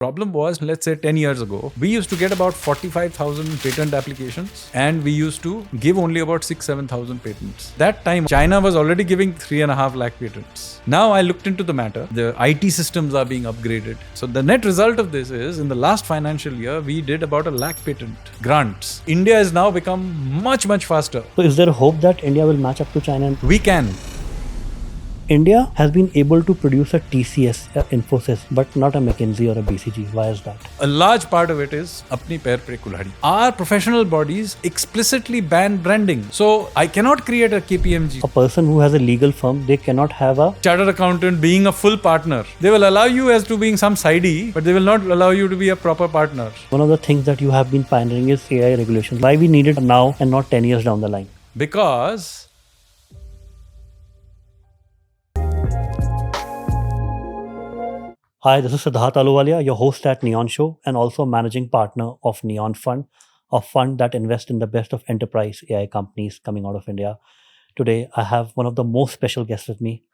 Problem was, let's say 10 years ago, we used to get about 45,000 patent applications and we used to give only about 7,000 patents. That time, China was already giving 3.5 lakh patents. Now I looked into the matter. The IT systems are being upgraded. So the net result of this is, in the last financial year, we did about 1 lakh patent grants. India has now become much, much faster. So is there a hope that India will match up to China? We can. India has been able to produce a TCS, Infosys, but not a McKinsey or a BCG. Why is that? A large part of it is apni pair pe kulhadi. Our professional bodies explicitly ban branding. So I cannot create a KPMG. A person who has a legal firm, they cannot have a chartered accountant being a full partner. They will allow you as to being some sidey, but they will not allow you to be a proper partner. One of the things that you have been pioneering is AI regulations. Why we need it now and not 10 years down the line? Because Hi, this is Siddharth Aluwalia, your host at Neon Show and also managing partner of Neon Fund, a fund that invests in the best of enterprise AI companies coming out of India. Today, I have one of the most special guests with me,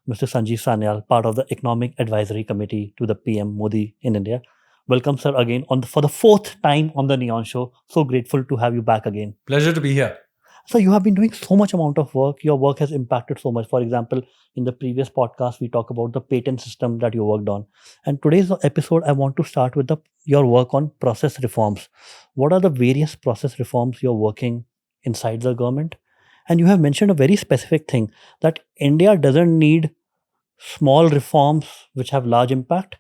Mr. Sanjeev Sanyal, part of the Economic Advisory Committee to the PM Modi in India. Welcome, sir, again for the fourth time on the Neon Show. So grateful to have you back again. Pleasure to be here. So you have been doing so much amount of work. Your work has impacted so much. For example, in the previous podcast, we talk about the patent system that you worked on. And today's episode, I want to start with your work on process reforms. What are the various process reforms you're working inside the government? And you have mentioned a very specific thing that India doesn't need small reforms which have large impact.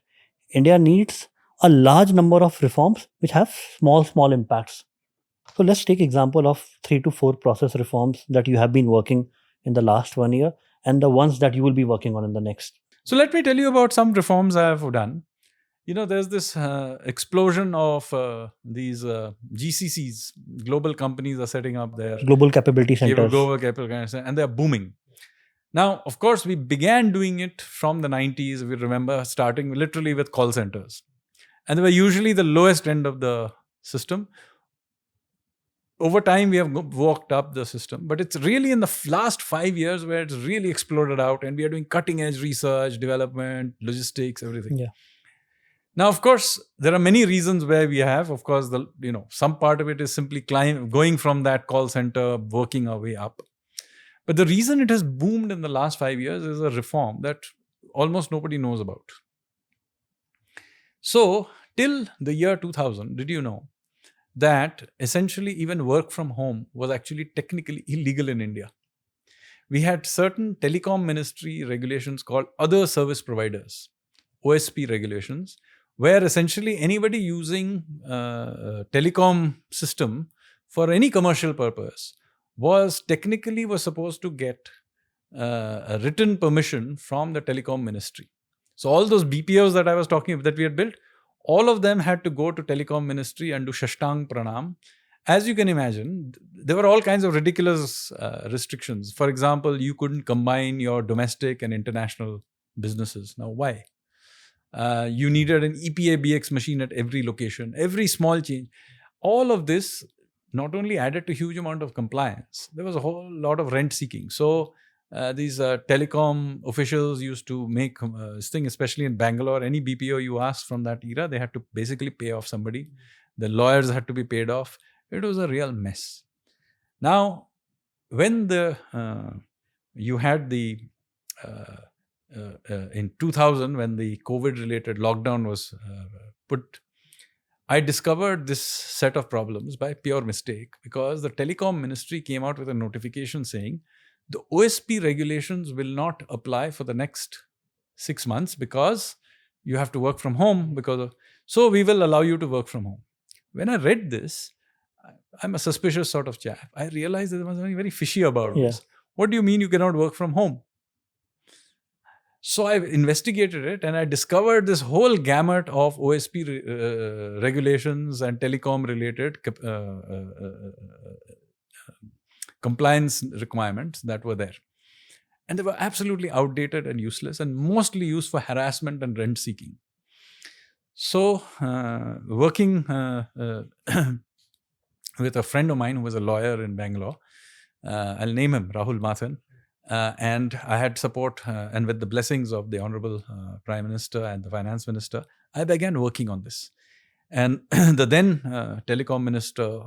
India needs a large number of reforms which have small impacts. So let's take example of 3 to 4 process reforms that you have been working in the last 1 year and the ones that you will be working on in the next. So let me tell you about some reforms I have done. You know, there's this explosion of these GCCs, global companies are setting up their Global capability centers. Global capability centers, and they're booming. Now, of course, we began doing it from the 90s. We remember starting literally with call centers. And they were usually the lowest end of the system. Over time, we have walked up the system, but it's really in the last 5 years where it's really exploded out and we are doing cutting edge research, development, logistics, everything. Yeah. Now, of course, there are many reasons where we have, of course, some part of it is simply going from that call center, working our way up. But the reason it has boomed in the last 5 years is a reform that almost nobody knows about. So, till the year 2000, did you know that essentially even work from home was actually technically illegal in India? We had certain telecom ministry regulations called other service providers, OSP regulations, where essentially anybody using a telecom system for any commercial purpose was supposed to get a written permission from the telecom ministry. So all those BPOs that I was talking about that we had built, all of them had to go to telecom ministry and do Shashtang Pranam. As you can imagine, there were all kinds of ridiculous restrictions. For example, you couldn't combine your domestic and international businesses. Now, why? You needed an EPA-BX machine at every location, every small change. All of this not only added to huge amount of compliance, there was a whole lot of rent seeking. So these telecom officials used to make this thing, especially in Bangalore. Any BPO you asked from that era, they had to basically pay off somebody. The lawyers had to be paid off. It was a real mess. Now, when you had the in 2000, when the COVID-related lockdown was put, I discovered this set of problems by pure mistake because the telecom ministry came out with a notification saying the OSP regulations will not apply for the next 6 months because you have to work from home so we will allow you to work from home. When I read this, I'm a suspicious sort of chap. I realized there was something very fishy about this. What do you mean you cannot work from home? So I investigated it and I discovered this whole gamut of OSP regulations and telecom related compliance requirements that were there. And they were absolutely outdated and useless and mostly used for harassment and rent seeking. So working with a friend of mine who was a lawyer in Bangalore, I'll name him Rahul Mathan. And I had support, and with the blessings of the Honorable Prime Minister and the Finance Minister, I began working on this. And the then Telecom Minister,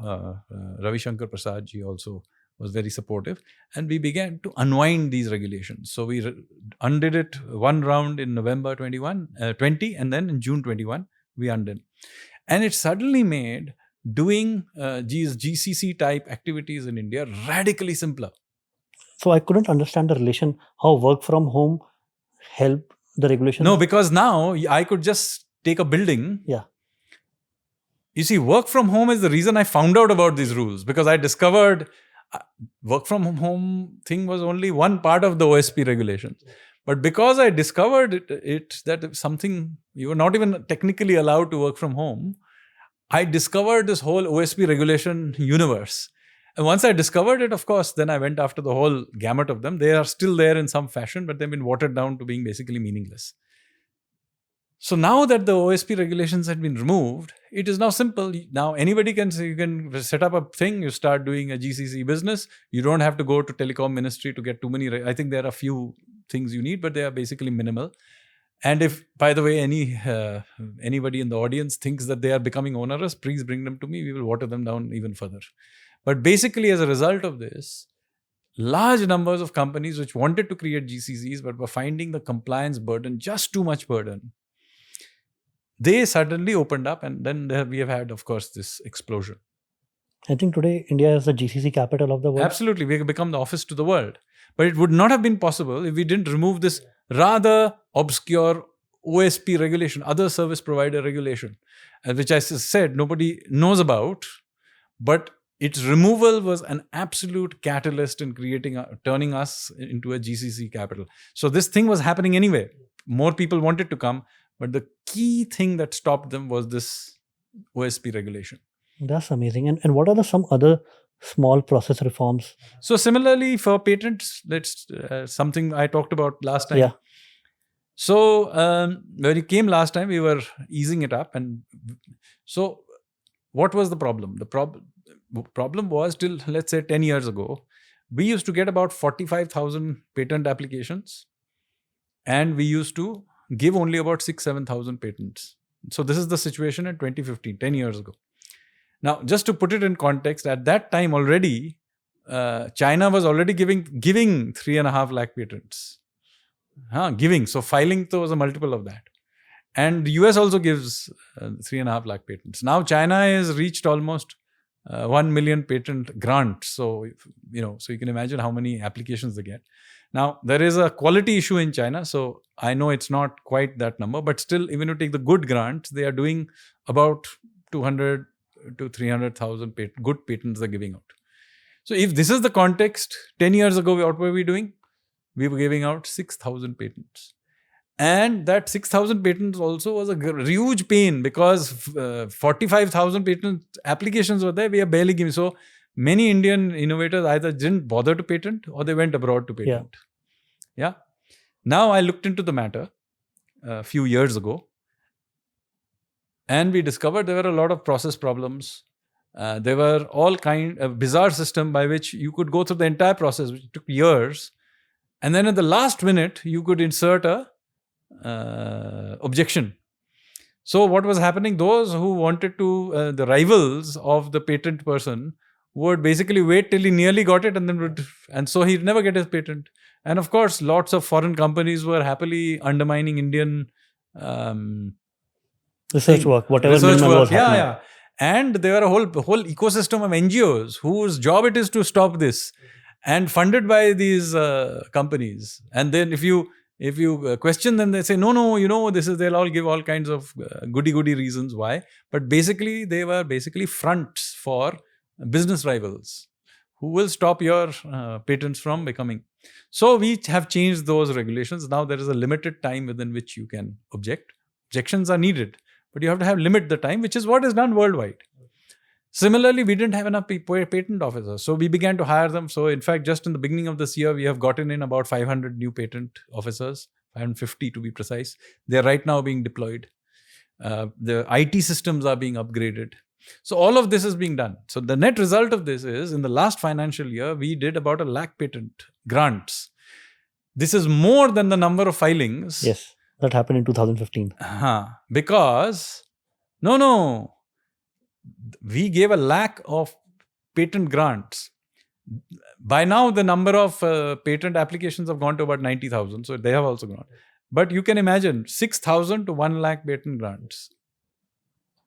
Ravi Shankar Prasad ji, also was very supportive. And we began to unwind these regulations. So we undid it one round in November 20, and then in June 21, we undid. And it suddenly made doing these GCC type activities in India radically simpler. So I couldn't understand the relation, how work from home helped the regulation. No, because now I could just take a building. Yeah. You see, work from home is the reason I found out about these rules, because I discovered work from home thing was only one part of the OSP regulations. But because I discovered it that something, you were not even technically allowed to work from home, I discovered this whole OSP regulation universe. And once I discovered it, of course, then I went after the whole gamut of them. They are still there in some fashion, but they've been watered down to being basically meaningless. So now that the OSP regulations had been removed, it is now simple. Now anybody can say, you can set up a thing, you start doing a GCC business. You don't have to go to Telecom Ministry to get too many. I think there are a few things you need, but they are basically minimal. And if, by the way, anybody in the audience thinks that they are becoming onerous, please bring them to me. We will water them down even further. But basically, as a result of this, large numbers of companies which wanted to create GCCs but were finding the compliance burden just too much burden, they suddenly opened up, and then we have had, of course, this explosion. I think today India is the GCC capital of the world. Absolutely. We have become the office to the world. But it would not have been possible if we didn't remove this rather obscure OSP regulation, other service provider regulation, which I said nobody knows about. But its removal was an absolute catalyst in turning us into a GCC capital. So this thing was happening anyway. More people wanted to come. But the key thing that stopped them was this OSP regulation. That's amazing. And what are some other small process reforms? So similarly for patents, that's something I talked about last time. Yeah. So when it came last time, we were easing it up. And so what was the problem? The problem was till, let's say, 10 years ago, we used to get about 45,000 patent applications. And we used to give only about 6,000-7,000 patents. So this is the situation in 2015, 10 years ago. Now, just to put it in context, at that time already, China was already giving 3.5 lakh patents. Giving. So filing was a multiple of that. And the US also gives 3.5 lakh patents. Now China has reached almost 1 million patent grant. So, so you can imagine how many applications they get. Now, there is a quality issue in China. So I know it's not quite that number, but still, even if you take the good grants, they are doing about 200 to 300,000 good patents they're giving out. So if this is the context, 10 years ago, what were we doing? We were giving out 6,000 patents. And that 6,000 patents also was a huge pain because 45,000 patent applications were there. We are barely giving. So many Indian innovators either didn't bother to patent or they went abroad to patent. Yeah. Now I looked into the matter a few years ago. And we discovered there were a lot of process problems. There were all of bizarre system by which you could go through the entire process, which took years. And then at the last minute, you could insert a objection. So what was happening? Those who wanted to, the rivals of the patent person would basically wait till he nearly got it and so he'd never get his patent. And of course, lots of foreign companies were happily undermining Indian research work, whatever minimal was happening. Yeah. And there are a whole ecosystem of NGOs whose job it is to stop this, and funded by these companies. And then if you question them, they say, no, they'll all give all kinds of goody reasons why. But basically, they were fronts for business rivals who will stop your patents from becoming. So we have changed those regulations. Now there is a limited time within which you can object. Objections are needed, but you have to limit the time, which is what is done worldwide. Similarly, we didn't have enough patent officers. So we began to hire them. So in fact, just in the beginning of this year, we have gotten in about 500 new patent officers, 550 to be precise. They're right now being deployed. The IT systems are being upgraded. So all of this is being done. So the net result of this is, in the last financial year, we did about 1 lakh patent grants. This is more than the number of filings. Yes, that happened in 2015. Because, no, we gave a lakh of patent grants. By now, the number of patent applications have gone to about 90,000. So they have also gone. But you can imagine 6,000 to 1 lakh patent grants.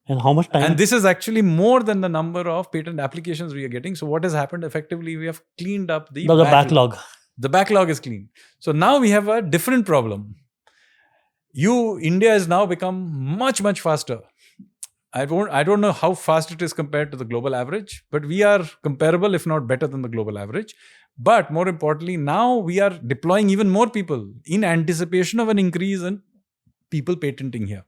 And how much time? And this is actually more than the number of patent applications we are getting. So what has happened effectively, we have cleaned up the backlog. The backlog is clean. So now we have a different problem. India has now become much, much faster. I don't know how fast it is compared to the global average, but we are comparable, if not better than the global average. But more importantly, now we are deploying even more people in anticipation of an increase in people patenting here.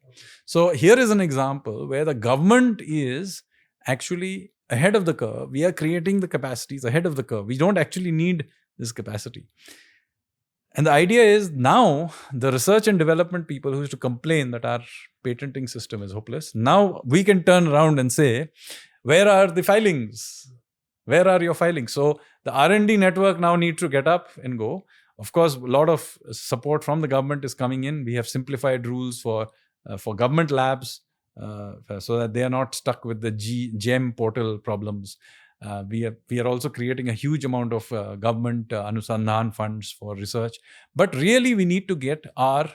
So here is an example where the government is actually ahead of the curve. We are creating the capacities ahead of the curve. We don't actually need this capacity. And the idea is now the research and development people who used to complain that our patenting system is hopeless, now we can turn around and say, where are the filings? Where are your filings? So the R&D network now needs to get up and go. Of course, a lot of support from the government is coming in. We have simplified rules for government labs so that they are not stuck with the GEM portal problems. We are also creating a huge amount of government Anusandhan funds for research. But really, we need to get our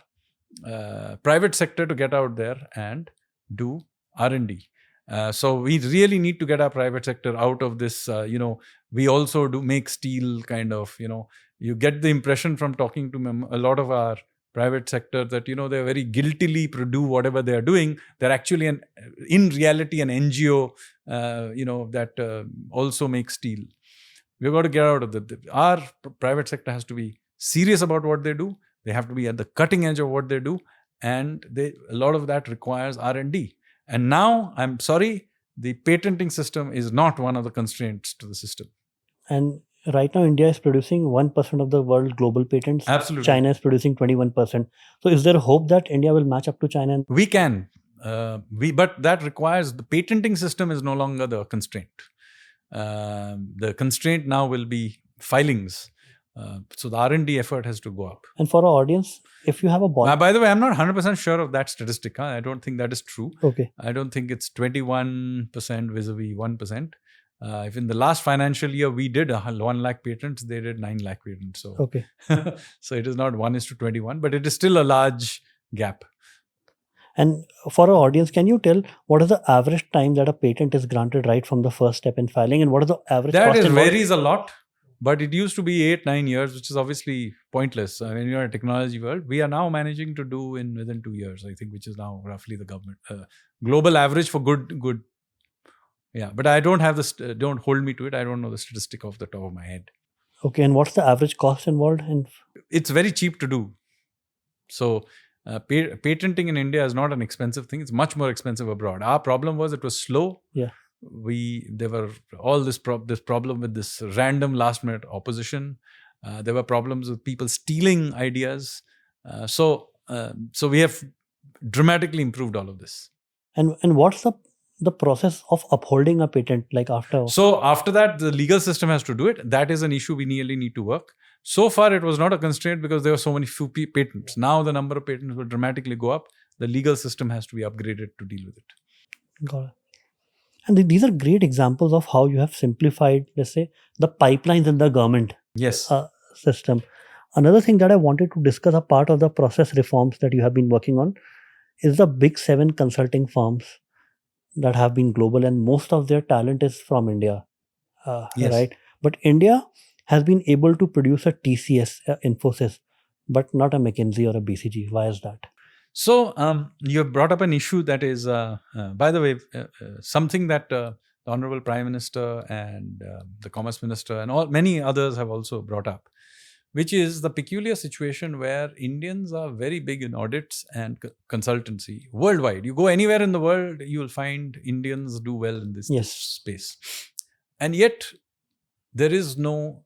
private sector to get out there and do R&D. So we really need to get our private sector out of this, we also do make steel kind of, you get the impression from talking to a lot of our private sector that, they're very guiltily do whatever they're doing. They're actually, in reality, an NGO, that also makes steel. We've got to get out of our private sector has to be serious about what they do. They have to be at the cutting edge of what they do. And a lot of that requires R&D. And now, I'm sorry, the patenting system is not one of the constraints to the system. And right now, India is producing 1% of the world global patents. Absolutely. China is producing 21%. So is there a hope that India will match up to China? We can. But that requires the patenting system is no longer the constraint. The constraint now will be filings. So the R&D effort has to go up. And for our audience, if you have a ball... by the way, I'm not 100% sure of that statistic. I don't think that is true. Okay. I don't think it's 21% vis-a-vis 1%. If in the last financial year we did 1 lakh patents, they did 9 lakh patents. So, okay. So it is not 1:21, but it is still a large gap. And for our audience, can you tell what is the average time that a patent is granted right from the first step in filing, and what is the average cost involved? That varies a lot, but it used to be 8-9 years, which is obviously pointless. I mean, you're in a technology world. We are now managing to do within 2 years, I think, which is now roughly the government global average for good. Yeah, but I don't have don't hold me to it. I don't know the statistic off the top of my head. Okay, and what's the average cost involved? It's very cheap to do. So patenting in India is not an expensive thing. It's much more expensive abroad. Our problem was it was slow. Yeah. There were all this problem with this random last minute opposition. There were problems with people stealing ideas. So we have dramatically improved all of this. And what's the process of upholding a patent like after? So after that, the legal system has to do it. That is an issue we really need to work. So far, it was not a constraint because there were so many few patents. Now the number of patents will dramatically go up. The legal system has to be upgraded to deal with it. Got it. And these are great examples of how you have simplified, let's say, the pipelines in the government system. Another thing that I wanted to discuss, a part of the process reforms that you have been working on, is the big 7 consulting firms that have been global, and most of their talent is from India, right? But India has been able to produce a TCS, Infosys, but not a McKinsey or a BCG. Why is that? So you have brought up an issue that is, by the way, something that the Honorable Prime Minister and the Commerce Minister and many others have also brought up, which is the peculiar situation where Indians are very big in audits and consultancy worldwide. You go anywhere in the world, you will find Indians do well in this space. And yet, there is no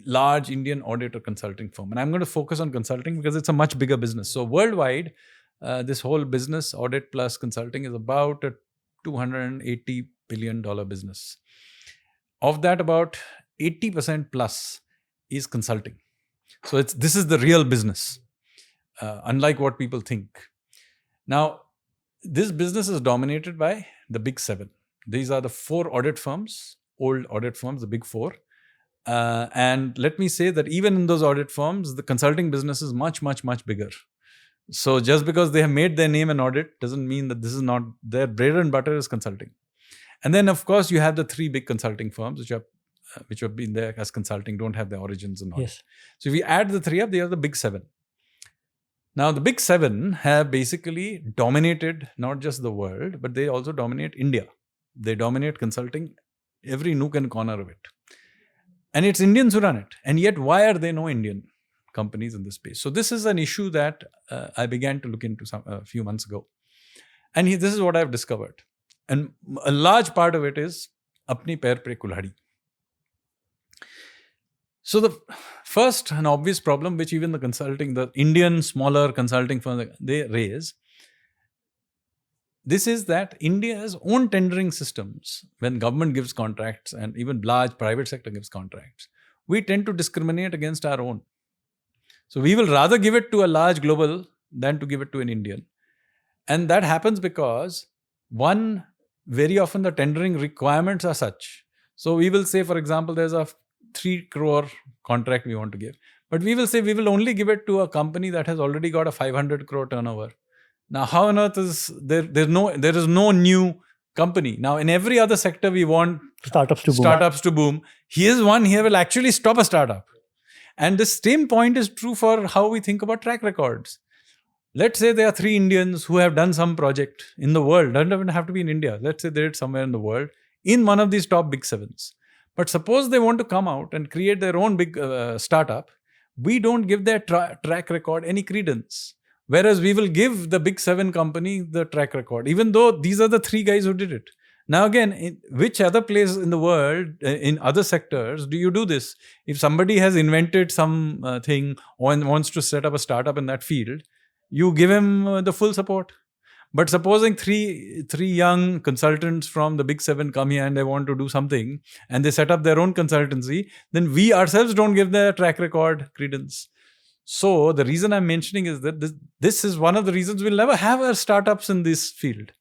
large Indian audit or consulting firm. And I'm going to focus on consulting because it's a much bigger business. So worldwide, this whole business, audit plus consulting, is about a $280 billion business. Of that, about 80% plus is consulting. So this is the real business, unlike what people think. Now, this business is dominated by the big seven. These are the four audit firms, old audit firms, the big four. And let me say that even in those audit firms, the consulting business is much, much, much bigger. So just because they have made their name in audit doesn't mean that this is not their bread and butter is consulting. And then, of course, you have the three big consulting firms which have been there as consulting, don't have their origins in audit. Yes. So if we add the three up, they are the big seven. Now, the big seven have basically dominated not just the world, but they also dominate India. They dominate consulting, every nook and corner of it. And it's Indians who run it. And yet, why are there no Indian companies in this space? So this is an issue that I began to look into a few months ago. And this is what I've discovered. And a large part of it is apni pair pe kulhadi. So the first and obvious problem, which even the Indian smaller consulting firms, they raise, this is that India's own tendering systems, when government gives contracts and even large private sector gives contracts, we tend to discriminate against our own. So we will rather give it to a large global than to give it to an Indian. And that happens because, one, very often the tendering requirements are such. So we will say, for example, there's a 3 crore contract we want to give. But we will say we will only give it to a company that has already got a 500 crore turnover. Now, how on earth is there is no new company. Now, in every other sector, we want startups to boom. Here's one here will actually stop a startup. And the same point is true for how we think about track records. Let's say there are 3 Indians who have done some project in the world. Doesn't even have to be in India. Let's say they did somewhere in the world in one of these top big sevens. But suppose they want to come out and create their own big startup. We don't give their track record any credence. Whereas we will give the big 7 company the track record, even though these are the 3 guys who did it. Now again, in which other place in the world, in other sectors, do you do this? If somebody has invented some thing or wants to set up a startup in that field, you give him the full support. But supposing three young consultants from the big 7 come here and they want to do something and they set up their own consultancy, then we ourselves don't give their track record credence. So the reason I'm mentioning is that this is one of the reasons we'll never have our startups in this field.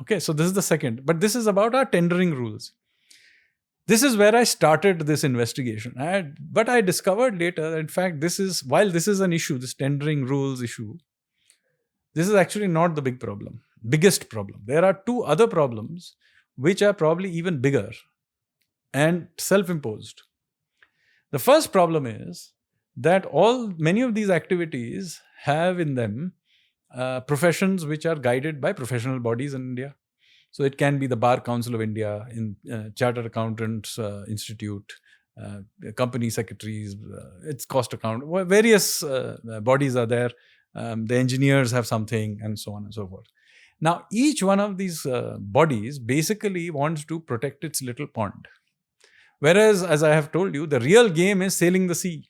Okay, so this is the second. But this is about our tendering rules. This is where I started this investigation. But I discovered later that, in fact, while this is an issue, this tendering rules issue, this is actually not the biggest problem. There are 2 other problems which are probably even bigger and self-imposed. The first problem is that many of these activities have in them professions which are guided by professional bodies in India. So it can be the Bar Council of India, Chartered Accountants Institute, company secretaries, its cost account, various bodies are there. The engineers have something, and so on and so forth. Now, each one of these bodies basically wants to protect its little pond. Whereas, as I have told you, the real game is sailing the sea.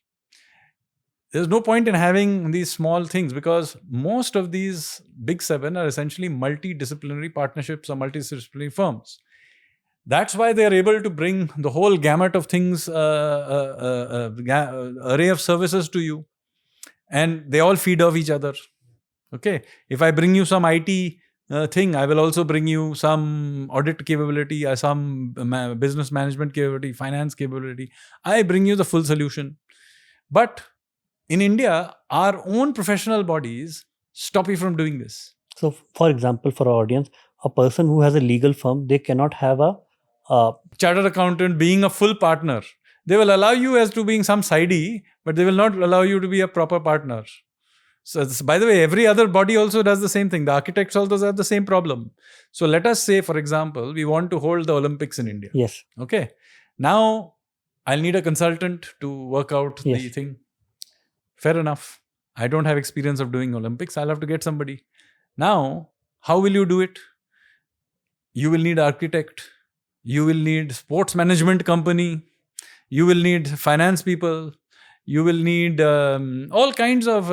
There's no point in having these small things because most of these big 7 are essentially multidisciplinary partnerships or multidisciplinary firms. That's why they are able to bring the whole gamut of things, array of services to you. And they all feed off each other. Okay. If I bring you some IT thing, I will also bring you some audit capability, some business management capability, finance capability. I bring you the full solution. But in India, our own professional bodies stop you from doing this. So, for example, for our audience, a person who has a legal firm, they cannot have a chartered accountant being a full partner. They will allow you as to being some sidey, but they will not allow you to be a proper partner. So, by the way, every other body also does the same thing. The architects also have the same problem. So let us say, for example, we want to hold the Olympics in India. Yes. Okay. Now, I'll need a consultant to work out the thing. Fair enough. I don't have experience of doing Olympics. I'll have to get somebody. Now, how will you do it? You will need architect. You will need sports management company. You will need finance people. You will need all kinds of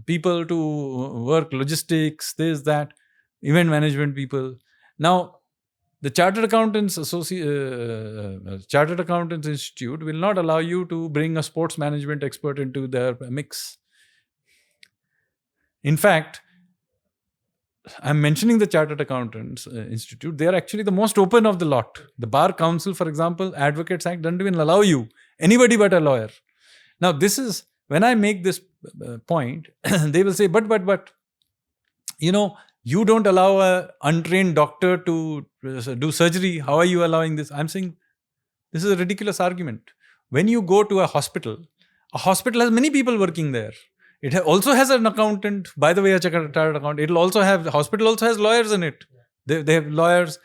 people to work logistics, this, that, event management people. Now, The Chartered Accountants Institute will not allow you to bring a sports management expert into their mix. In fact, I'm mentioning the Chartered Accountants Institute. They are actually the most open of the lot. The Bar Council, for example, Advocates Act doesn't even allow you, anybody but a lawyer. Now, this is, when I make this point, they will say, but, you don't allow an untrained doctor to do surgery. How are you allowing this? I'm saying this is a ridiculous argument. When you go to a hospital has many people working there. It also has an accountant, by the way, a chartered accountant. It'll also have, the hospital also has lawyers in it. They have lawyers,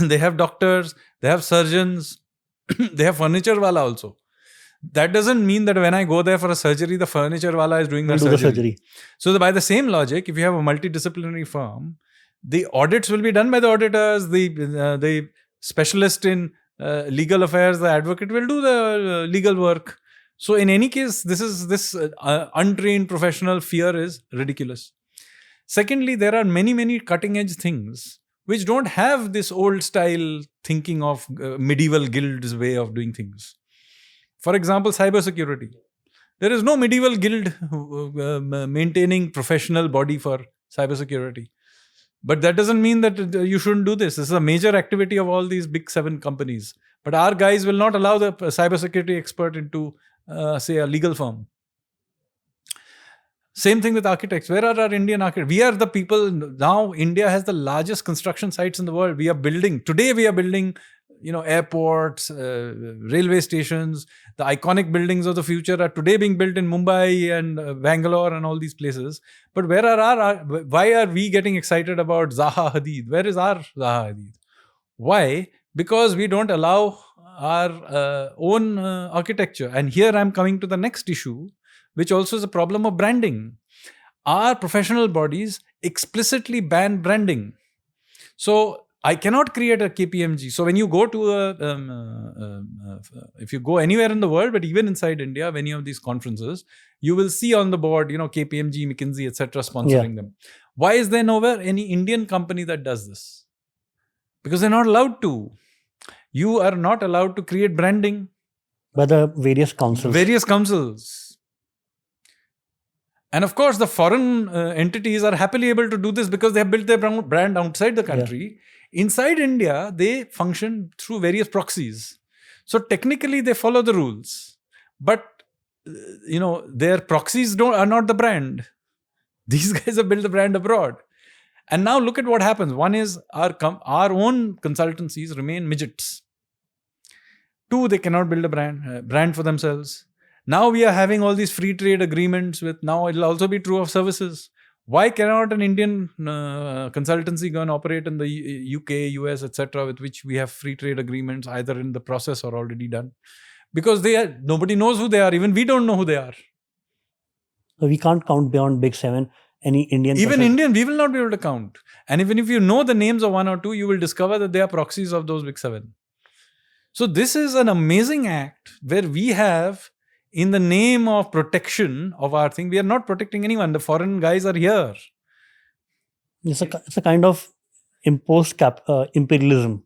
they have doctors, they have surgeons, they have furniture wala also. That doesn't mean that when I go there for a surgery, the furniture wala is doing that surgery. So by the same logic, if you have a multidisciplinary firm, the audits will be done by the auditors, the specialist in legal affairs, the advocate will do the legal work. So in any case, this untrained professional fear is ridiculous. Secondly, there are many cutting edge things which don't have this old style thinking of medieval guilds way of doing things. For example, cybersecurity. There is no medieval guild maintaining professional body for cybersecurity. But that doesn't mean that you shouldn't do this. This is a major activity of all these big 7 companies. But our guys will not allow the cybersecurity expert into, say, a legal firm. Same thing with architects. Where are our Indian architects? We are the people. Now, India has the largest construction sites in the world. Today we are building, airports, railway stations. The iconic buildings of the future are today being built in Mumbai and Bangalore and all these places. But why are we getting excited about Zaha Hadid? Where is our Zaha Hadid? Why? Because we don't allow our own architecture. And here I'm coming to the next issue, which also is a problem of branding. Our professional bodies explicitly ban branding. So I cannot create a KPMG. So when you go to if you go anywhere in the world, but even inside India, many of these conferences, you will see on the board, KPMG, McKinsey, etc., sponsoring them. Why is there nowhere any Indian company that does this? Because they're not allowed to. You are not allowed to create branding. By the various councils. And of course, the foreign entities are happily able to do this because they have built their brand outside the country. Yeah. Inside India, they function through various proxies. So technically, they follow the rules. But, their proxies are not the brand. These guys have built the brand abroad. And now look at what happens. One is our own consultancies remain midgets. 2, they cannot build a brand for themselves. Now we are having all these free trade agreements now it'll also be true of services. Why cannot an Indian consultancy go and operate in the UK, US, etc., with which we have free trade agreements either in the process or already done? Because nobody knows who they are. Even we don't know who they are. So we can't count beyond Big 7 any Indian. Even Indian, we will not be able to count. And even if you know the names of 1 or 2, you will discover that they are proxies of those Big 7. So this is an amazing act where we have, in the name of protection of our thing, we are not protecting anyone. The foreign guys are here. It's a kind of imposed imperialism.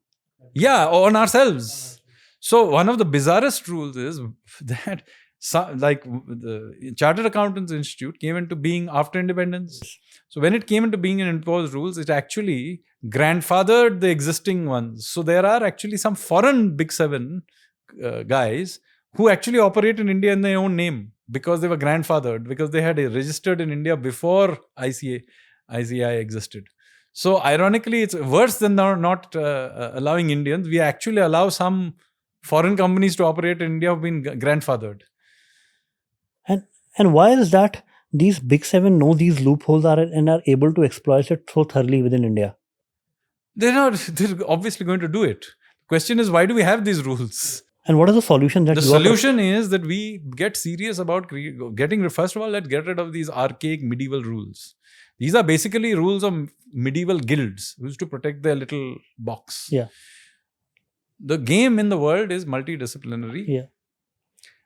Yeah, on ourselves. So one of the bizarrest rules is that the Chartered Accountants Institute came into being after independence. So when it came into being and imposed rules, it actually grandfathered the existing ones. So there are actually some foreign Big 7 guys who actually operate in India in their own name because they were grandfathered, because they had registered in India before ICI existed. So ironically, it's worse than not allowing Indians. We actually allow some foreign companies to operate in India who have been grandfathered. And why is that these Big 7 know these loopholes and are able to exploit it so thoroughly within India? They're obviously going to do it. The question is, why do we have these rules? And what is the solution? The solution is that we get serious about first of all, let's get rid of these archaic medieval rules. These are basically rules of medieval guilds who used to protect their little box. Yeah. The game in the world is multidisciplinary. Yeah.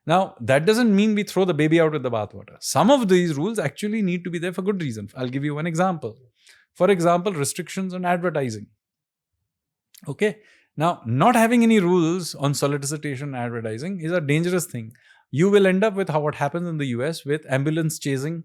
Now, that doesn't mean we throw the baby out with the bathwater. Some of these rules actually need to be there for good reason. I'll give you one example. For example, restrictions on advertising. Okay. Now, not having any rules on solicitation and advertising is a dangerous thing. You will end up with what happens in the US with ambulance chasing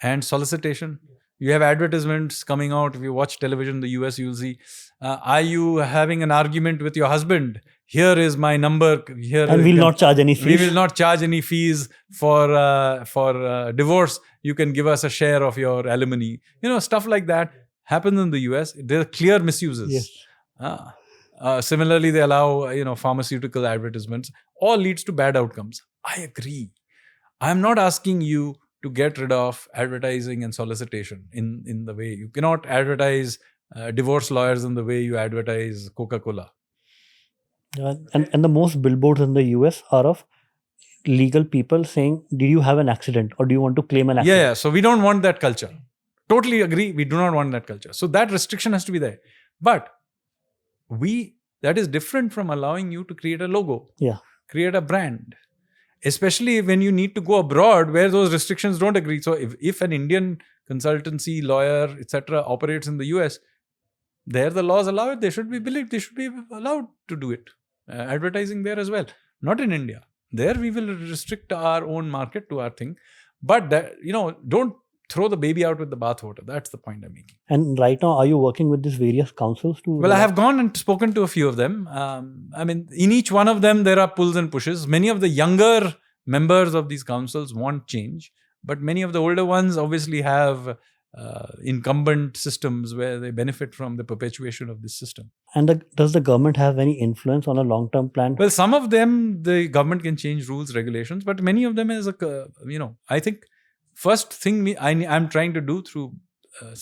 and solicitation. You have advertisements coming out. If you watch television in the US, you'll see, are you having an argument with your husband? Here is my number. Here And we'll not charge any we fees. will not charge any fees for divorce. You can give us a share of your alimony. Stuff like that happens in the US. There are clear misuses. Yes. Similarly, they allow pharmaceutical advertisements. All leads to bad outcomes. I agree. I'm not asking you to get rid of advertising and solicitation in the way you cannot advertise divorce lawyers in the way you advertise Coca-Cola. And the most billboards in the US are of legal people saying, did you have an accident or do you want to claim an accident? Yeah. So we don't want that culture. Totally agree. We do not want that culture. So that restriction has to be there. But that is different from allowing you to create a logo, create a brand, especially when you need to go abroad where those restrictions don't agree. So if an Indian consultancy, lawyer, etc. operates in the US, there the laws allow it. They should be allowed to do it. Advertising there as well. Not in India. There we will restrict our own market to our thing. But don't throw the baby out with the bathwater. That's the point I'm making. And right now, are you working with these various councils to? Well, I have gone and spoken to a few of them. In each one of them, there are pulls and pushes. Many of the younger members of these councils want change, but many of the older ones obviously have incumbent systems where they benefit from the perpetuation of this system. And does the government have any influence on a long-term plan? Well, some of them, the government can change rules, regulations, but many of them I think first thing I'm trying to do through,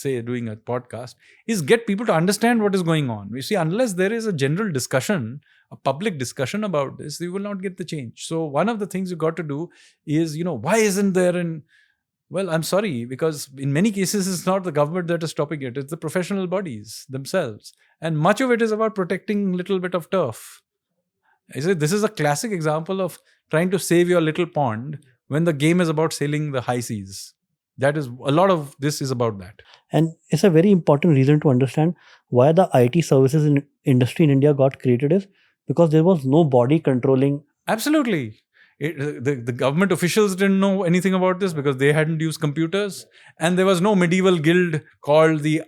doing a podcast is get people to understand what is going on. You see, unless there is a general discussion, a public discussion about this, you will not get the change. So one of the things you got to do is, why isn't there well, I'm sorry, because in many cases, it's not the government that is stopping it. It's the professional bodies themselves. And much of it is about protecting a little bit of turf. This is a classic example of trying to save your little pond when the game is about sailing the high seas. That is, a lot of this is about that. And it's a very important reason to understand why the IT services industry in India got created is because there was no body controlling. Absolutely. The government officials didn't know anything about this because they hadn't used computers, and there was no medieval guild called the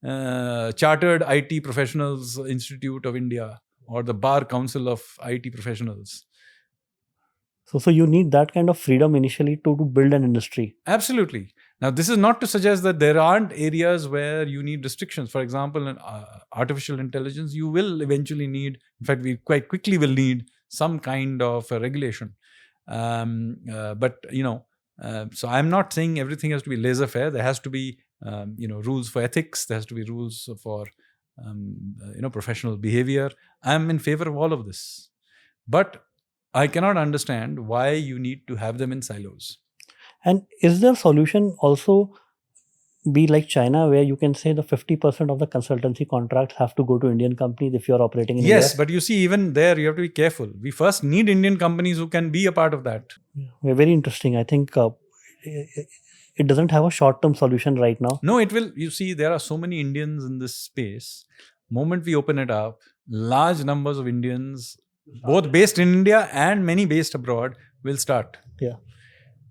Chartered IT Professionals Institute of India or the Bar Council of IT Professionals. So you need that kind of freedom initially to build an industry. Absolutely. Now, this is not to suggest that there aren't areas where you need restrictions. For example, in artificial intelligence, you will eventually need, in fact, we quite quickly will need some kind of regulation. So I'm not saying everything has to be laissez-faire. There has to be, rules for ethics. There has to be rules for, professional behavior. I'm in favor of all of this. But I cannot understand why you need to have them in silos. And is there a solution also be like China, where you can say the 50% of the consultancy contracts have to go to Indian companies if you're operating in India? Yes, but you see, even there, you have to be careful. We first need Indian companies who can be a part of that. Very interesting. I think it doesn't have a short-term solution right now. No, it will. You see, there are so many Indians in this space. Moment we open it up, large numbers of Indians, both based in India and many based abroad, will start. Yeah.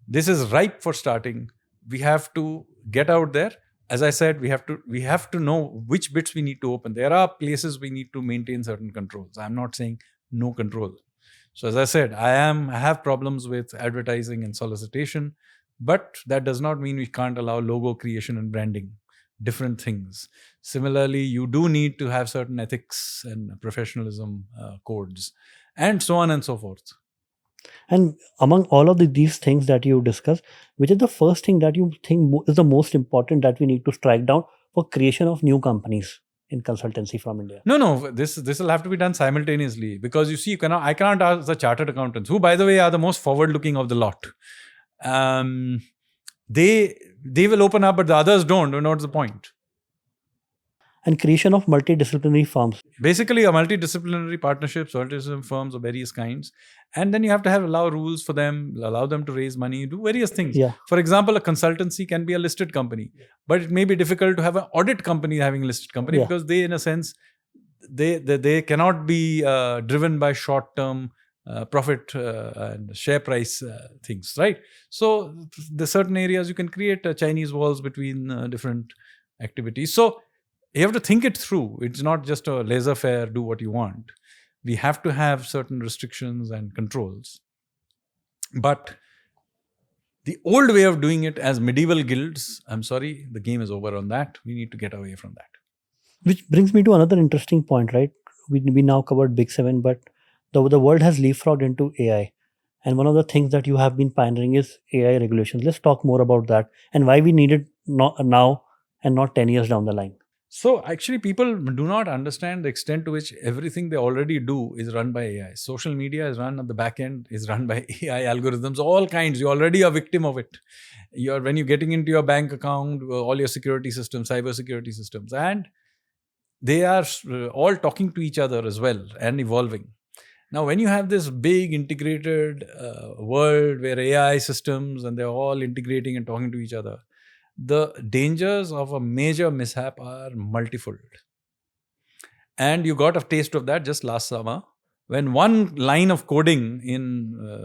This is ripe for starting. We have to get out there. As I said, we have to know which bits we need to open. There are places we need to maintain certain controls. I'm not saying no control. So as I said, I have problems with advertising and solicitation, but that does not mean we can't allow logo creation and branding, different things. Similarly, you do need to have certain ethics and professionalism codes, and so on and so forth. And among all of these things that you discuss, which is the first thing that you think is the most important that we need to strike down for creation of new companies in consultancy from India? No. This will have to be done simultaneously, because you see, I cannot ask the chartered accountants, who, by the way, are the most forward-looking of the lot. They will open up, but the others don't. What's the point? And creation of multidisciplinary firms. Basically, a multidisciplinary partnerships, multidisciplinary firms of various kinds. And then you have to allow rules for them, allow them to raise money, do various things. Yeah. For example, a consultancy can be a listed company, but it may be difficult to have an audit company having a listed company, because they, in a sense, they cannot be driven by short-term profit and share price things, right? So the certain areas you can create Chinese walls between different activities. So you have to think it through. It's not just a laissez-faire, do what you want. We have to have certain restrictions and controls. But the old way of doing it as medieval guilds, I'm sorry, the game is over on that. We need to get away from that. Which brings me to another interesting point, right? We now covered Big Seven, but the world has leapfrogged into AI. And one of the things that you have been pioneering is AI regulations. Let's talk more about that and why we need it now and not 10 years down the line. So actually, people do not understand the extent to which everything they already do is run by AI. Social media is run at the back end, is run by AI algorithms, all kinds. You're already a victim of it. When you're getting into your bank account, all your security systems, cyber security systems, and they are all talking to each other as well and evolving. Now, when you have this big integrated world where AI systems and they're all integrating and talking to each other, the dangers of a major mishap are multifold. And you got a taste of that just last summer when one line of coding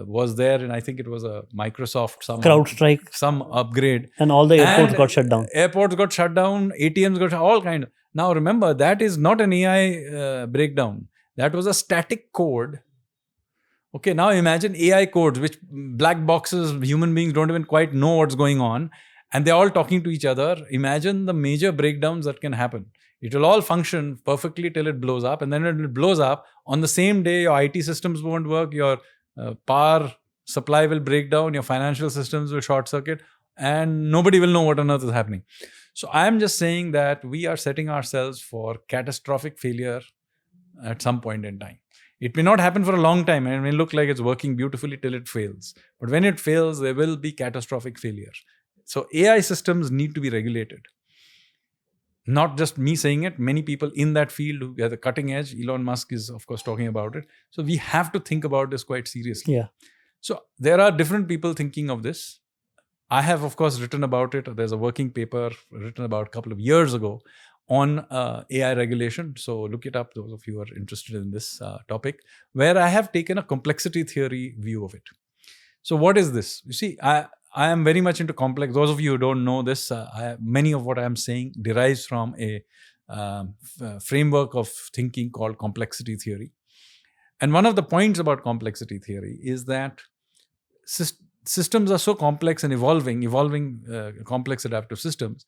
was there, and I think it was a Microsoft CrowdStrike, some upgrade, and all the airports got shut down. Airports got shut down, ATMs got all kind. Now remember, that is not an AI breakdown. That was a static code. Okay, now imagine AI codes, which black boxes, human beings don't even quite know what's going on, and they're all talking to each other. Imagine the major breakdowns that can happen. It will all function perfectly till it blows up, and then when it blows up, on the same day, your IT systems won't work, your power supply will break down, your financial systems will short circuit, and nobody will know what on earth is happening. So I am just saying that we are setting ourselves for catastrophic failure at some point in time. It may not happen for a long time and it may look like it's working beautifully till it fails. But when it fails, there will be catastrophic failure. So AI systems need to be regulated. Not just me saying it, many people in that field who are the cutting edge, Elon Musk is of course talking about it. So we have to think about this quite seriously. Yeah. So there are different people thinking of this. I have, of course, written about it. There's a working paper written about a couple of years ago on AI regulation. So look it up, those of you who are interested in this topic, where I have taken a complexity theory view of it. So what is this? You see, I am very much into complex. Those of you who don't know this, many of what I am saying derives from a framework of thinking called complexity theory. And one of the points about complexity theory is that systems are so complex and evolving complex adaptive systems,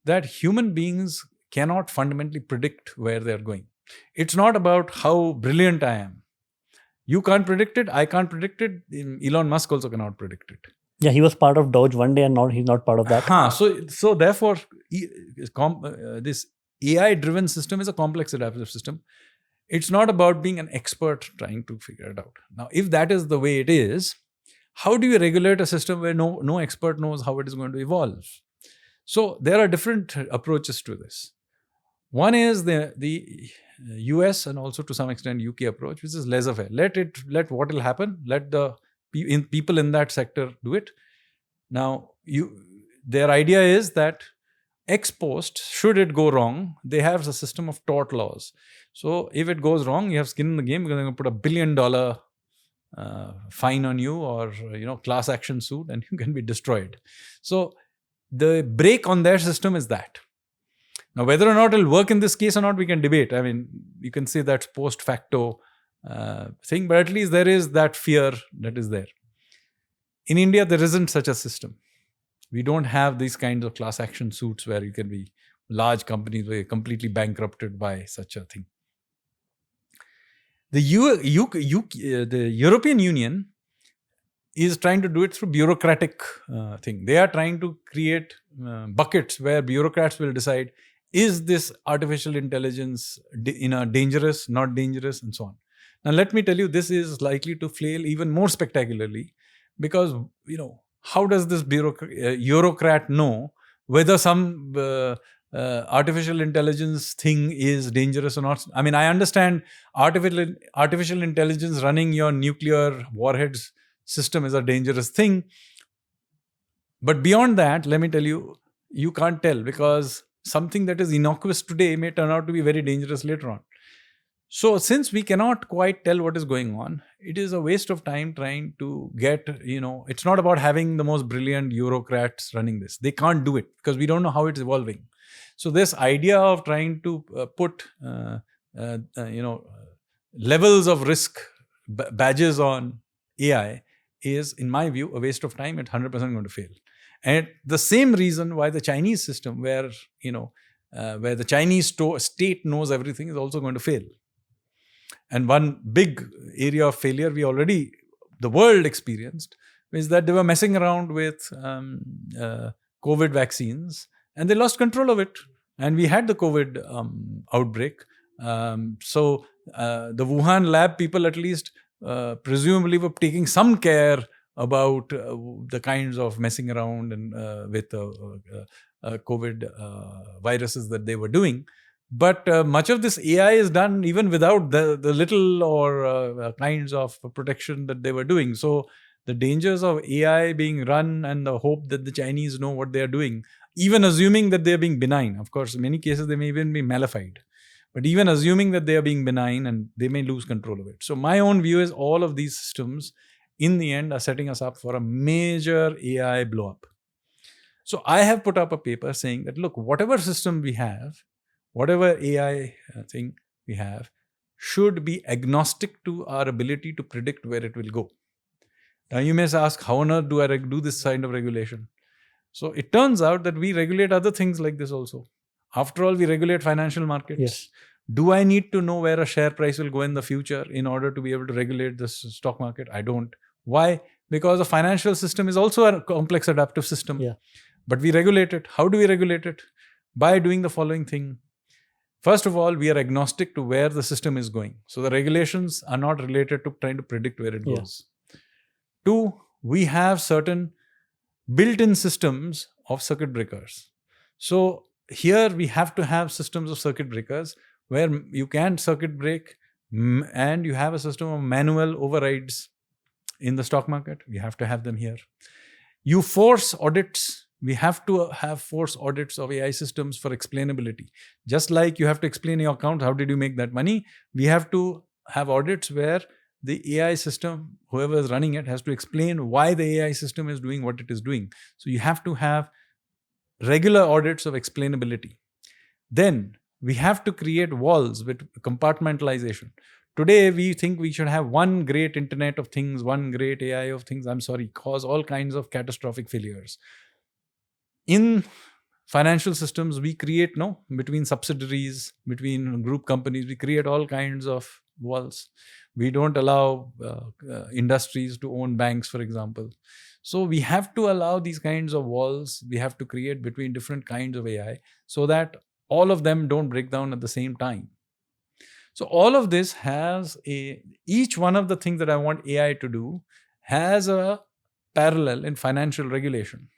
that human beings cannot fundamentally predict where they're going. It's not about how brilliant I am. You can't predict it. I can't predict it. Elon Musk also cannot predict it. Yeah, he was part of Doge one day and now he's not part of that. So therefore, this AI-driven system is a complex adaptive system. It's not about being an expert trying to figure it out. Now, if that is the way it is, how do you regulate a system where no expert knows how it is going to evolve? So there are different approaches to this. One is the US and also to some extent UK approach, which is laissez-faire. Let what will happen. Let the people in that sector do it. Now, their idea is that ex post, should it go wrong, they have a system of tort laws. So if it goes wrong, you have skin in the game because they're going to put $1 billion fine on you, or class action suit, and you can be destroyed. So the break on their system is that. Now, whether or not it'll work in this case or not, we can debate. I mean, you can say that's post facto thing, but at least there is that fear that is there. In India, there isn't such a system. We don't have these kinds of class action suits where you can be large companies where you're completely bankrupted by such a thing. The European Union is trying to do it through bureaucratic thing. They are trying to create buckets where bureaucrats will decide, is this artificial intelligence dangerous, not dangerous, and so on. Now, let me tell you, this is likely to fail even more spectacularly because, how does this bureaucrat know whether some artificial intelligence thing is dangerous or not? I mean, I understand artificial intelligence running your nuclear warheads system is a dangerous thing. But beyond that, let me tell you, you can't tell because something that is innocuous today may turn out to be very dangerous later on. So since we cannot quite tell what is going on, it is a waste of time trying to get, it's not about having the most brilliant bureaucrats running this. They can't do it because we don't know how it's evolving. So this idea of trying to put, levels of risk badges on AI is, in my view, a waste of time. It's 100% going to fail. And the same reason why the Chinese system, where the Chinese state knows everything, is also going to fail. And one big area of failure the world experienced, is that they were messing around with COVID vaccines and they lost control of it. And we had the COVID outbreak. So the Wuhan lab people, at least, presumably were taking some care about the kinds of messing around and with COVID viruses that they were doing. But much of this AI is done even without the little or kinds of protection that they were doing. So the dangers of AI being run and the hope that the Chinese know what they are doing, even assuming that they are being benign. Of course, in many cases, they may even be malified. But even assuming that they are being benign, and they may lose control of it. So my own view is all of these systems, in the end, are setting us up for a major AI blow-up. So I have put up a paper saying that, look, whatever system we have, whatever AI thing we have, should be agnostic to our ability to predict where it will go. Now you may ask, how on earth do I do this kind of regulation? So it turns out that we regulate other things like this also. After all, we regulate financial markets. Yes. Do I need to know where a share price will go in the future in order to be able to regulate the stock market? I don't. Why? Because the financial system is also a complex adaptive system. Yeah. But we regulate it. How do we regulate it? By doing the following thing. First of all, we are agnostic to where the system is going. So the regulations are not related to trying to predict where it goes. Two, we have certain built-in systems of circuit breakers. So here we have to have systems of circuit breakers where you can circuit break, and you have a system of manual overrides in the stock market. We have to have them here. You force audits. We have to have force audits of AI systems for explainability. Just like you have to explain your account, how did you make that money? We have to have audits where the AI system, whoever is running it, has to explain why the AI system is doing what it is doing. So you have to have regular audits of explainability. Then we have to create walls with compartmentalization. Today, we think we should have one great Internet of Things, one great AI of things. I'm sorry, cause all kinds of catastrophic failures. In financial systems, we create, between subsidiaries, between group companies, we create all kinds of walls. We don't allow industries to own banks, for example. So we have to allow these kinds of walls. We have to create between different kinds of AI so that all of them don't break down at the same time. So all of this has each one of the things that I want AI to do has a parallel in financial regulation.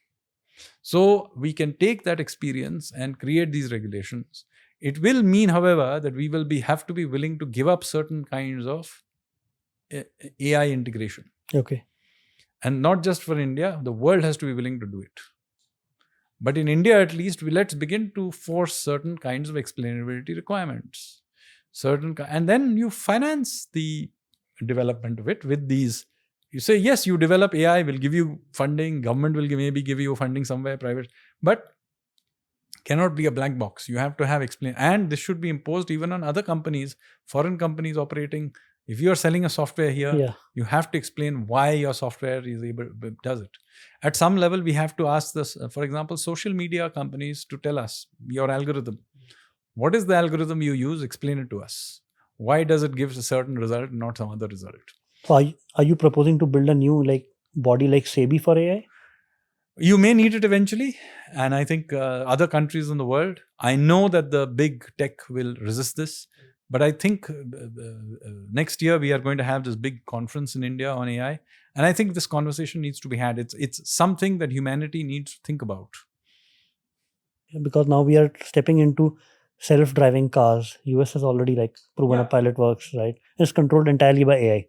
So we can take that experience and create these regulations. It will mean, however, that we will have to be willing to give up certain kinds of AI integration. Okay. And not just for India, the world has to be willing to do it. But in India, at least, let's begin to force certain kinds of explainability requirements. And then you finance the development of it with these. You say, yes, you develop AI, we'll give you funding, government will maybe give you funding somewhere, private, but cannot be a blank box. You have to have and this should be imposed even on other companies, foreign companies operating. If you are selling a software here, you have to explain why your software does it. At some level, we have to ask this, for example, social media companies to tell us your algorithm. What is the algorithm you use? Explain it to us. Why does it give a certain result and not some other result? So are you proposing to build a new body like SEBI for AI? You may need it eventually. And I think other countries in the world, I know that the big tech will resist this. But I think next year we are going to have this big conference in India on AI. And I think this conversation needs to be had. It's something that humanity needs to think about. Because now we are stepping into self-driving cars. US has already proven a pilot works, right? It's controlled entirely by AI.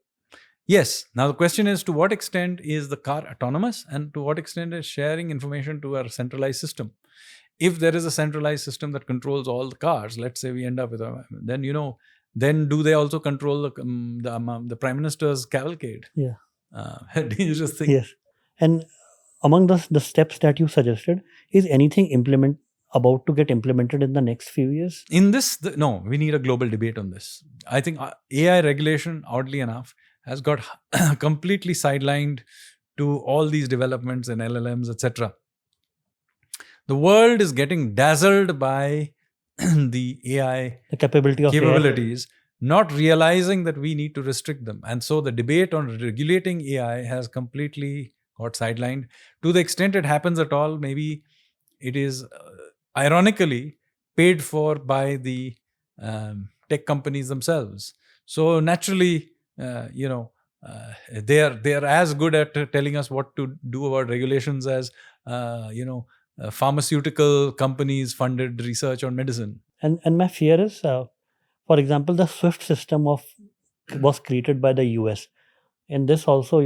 Yes. Now the question is, to what extent is the car autonomous, and to what extent is sharing information to our centralized system? If there is a centralized system that controls all the cars, let's say we end up with then then do they also control the Prime Minister's cavalcade? Yeah. Dangerous thing. Yes. And among the steps that you suggested, is anything about to get implemented in the next few years? In this, no, we need a global debate on this. I think AI regulation, oddly enough, has got completely sidelined to all these developments in LLMs, etc. The world is getting dazzled by the AI The capability of AI. capabilities, not realizing that we need to restrict them. And so the debate on regulating AI has completely got sidelined. To the extent it happens at all, maybe it is ironically paid for by the tech companies themselves. So naturally, they are as good at telling us what to do about regulations as pharmaceutical companies funded research on medicine. And my fear is, for example, the SWIFT system was created by the US. In this also,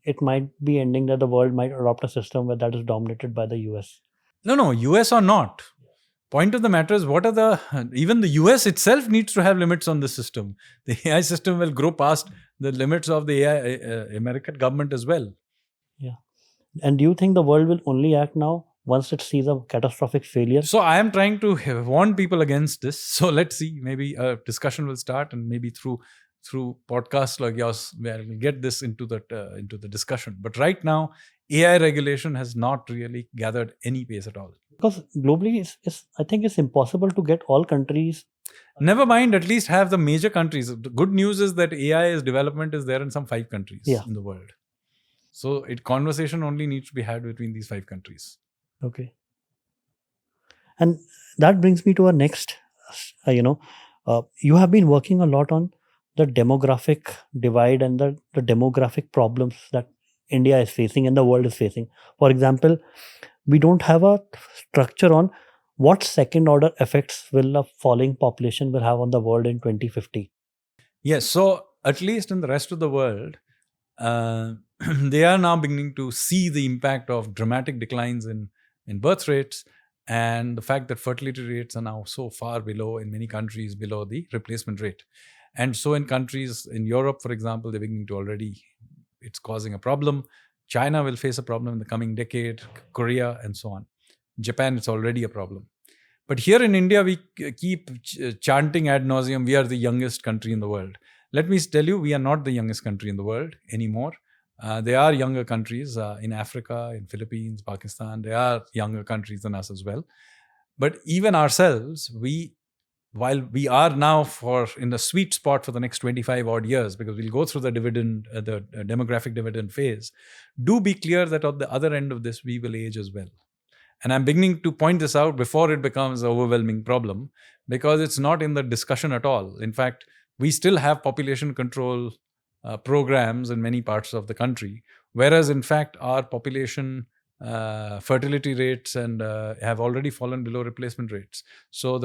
it might be ending that the world might adopt a system where that is dominated by the US. No, US or not. Point of the matter is, even the US itself needs to have limits on the system. The AI system will grow past the limits of the AI, American government as well. Yeah. And do you think the world will only act now once it sees a catastrophic failure? So I am trying to warn people against this. So let's see, maybe a discussion will start, and maybe through podcasts like yours, where we'll get this into the discussion. But right now, AI regulation has not really gathered any pace at all. Because globally, I think it's impossible to get all countries. Never mind, at least have the major countries. The good news is that AI's development is there in some 5 countries in the world. So conversation only needs to be had between these 5 countries. Okay. And that brings me to our next, you have been working a lot on the demographic divide and the demographic problems that India is facing and the world is facing. For example, we don't have a structure on what second order effects will a falling population will have on the world in 2050. Yes, so at least in the rest of the world, they are now beginning to see the impact of dramatic declines in birth rates, and the fact that fertility rates are now so far below, in many countries, below the replacement rate. And so in countries in Europe, for example, they're beginning to it's causing a problem. China will face a problem in the coming decade, Korea, and so on. Japan, it's already a problem. But here in India, we keep chanting ad nauseum, we are the youngest country in the world. Let me tell you, we are not the youngest country in the world anymore. There are younger countries in Africa, in Philippines, Pakistan. There are younger countries than us as well. But even ourselves, while we are now in the sweet spot for the next 25 odd years, because we'll go through the demographic dividend phase, do be clear that at the other end of this, we will age as well. And I'm beginning to point this out before it becomes an overwhelming problem, because it's not in the discussion at all. In fact, we still have population control programs in many parts of the country, whereas in fact our population fertility rates have already fallen below replacement rates. So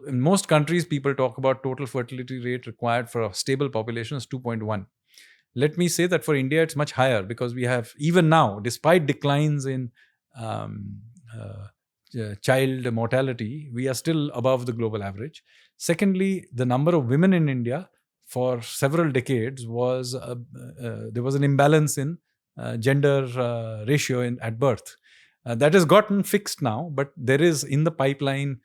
in most countries, people talk about total fertility rate required for a stable population is 2.1. Let me say that for India, it's much higher, because we have, even now, despite declines in child mortality, we are still above the global average. Secondly, the number of women in India for several decades there was an imbalance in gender ratio at birth. That has gotten fixed now, but there is in the pipeline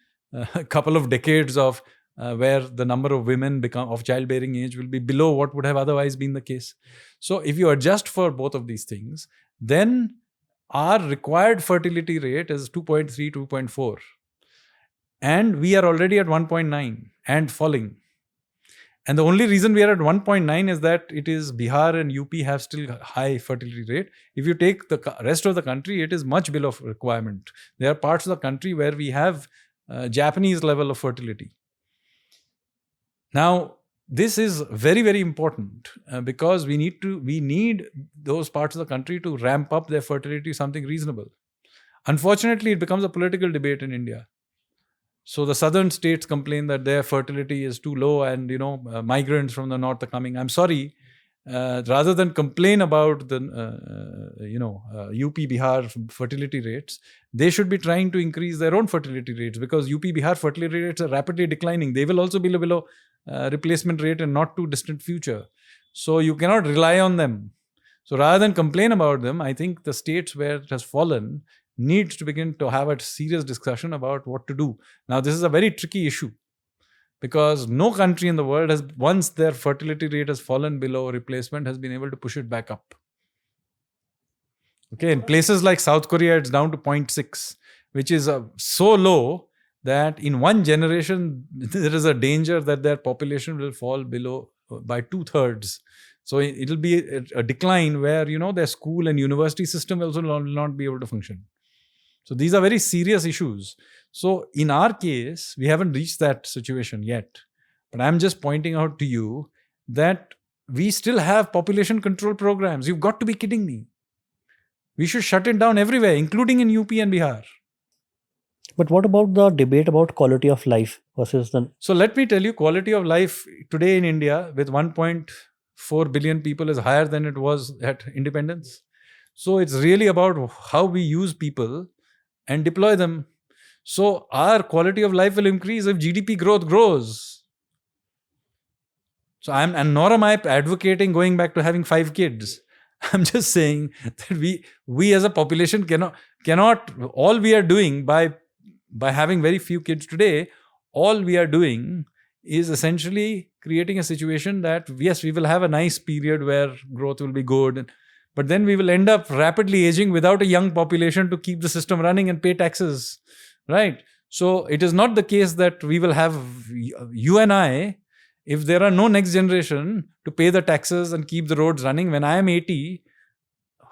a couple of decades of where the number of women of childbearing age will be below what would have otherwise been the case. So if you adjust for both of these things, then our required fertility rate is 2.3, 2.4. And we are already at 1.9 and falling. And the only reason we are at 1.9 is that it is Bihar and UP have still high fertility rate. If you take the rest of the country, it is much below requirement. There are parts of the country where we have Japanese level of fertility. Now, this is very, very important because we need those parts of the country to ramp up their fertility to something reasonable. Unfortunately, it becomes a political debate in India. So the southern states complain that their fertility is too low and, migrants from the north are coming. I'm sorry, rather than complain about the UP Bihar fertility rates, they should be trying to increase their own fertility rates, because UP Bihar fertility rates are rapidly declining. They will also be below replacement rate in not too distant future. So you cannot rely on them. So rather than complain about them, I think the states where it has fallen needs to begin to have a serious discussion about what to do. Now, this is a very tricky issue, because no country in the world has, once their fertility rate has fallen below replacement, has been able to push it back up. Okay, in places like South Korea, it's down to 0.6, which is so low that in one generation, there is a danger that their population will fall below by 2/3. So it'll be a decline where, their school and university system also will not be able to function. So these are very serious issues. So in our case, we haven't reached that situation yet. But I'm just pointing out to you that we still have population control programs. You've got to be kidding me. We should shut it down everywhere, including in UP and Bihar. But what about the debate about quality of life versus the... So let me tell you, quality of life today in India with 1.4 billion people is higher than it was at independence. So it's really about how we use people and deploy them. So our quality of life will increase if GDP growth grows. So nor am I advocating going back to having 5 kids. I'm just saying that we as a population cannot all we are doing by having very few kids today, all we are doing is essentially creating a situation that, yes, we will have a nice period where growth will be good, but then we will end up rapidly aging without a young population to keep the system running and pay taxes, right? So it is not the case that we will have you and I, if there are no next generation to pay the taxes and keep the roads running. When I am 80,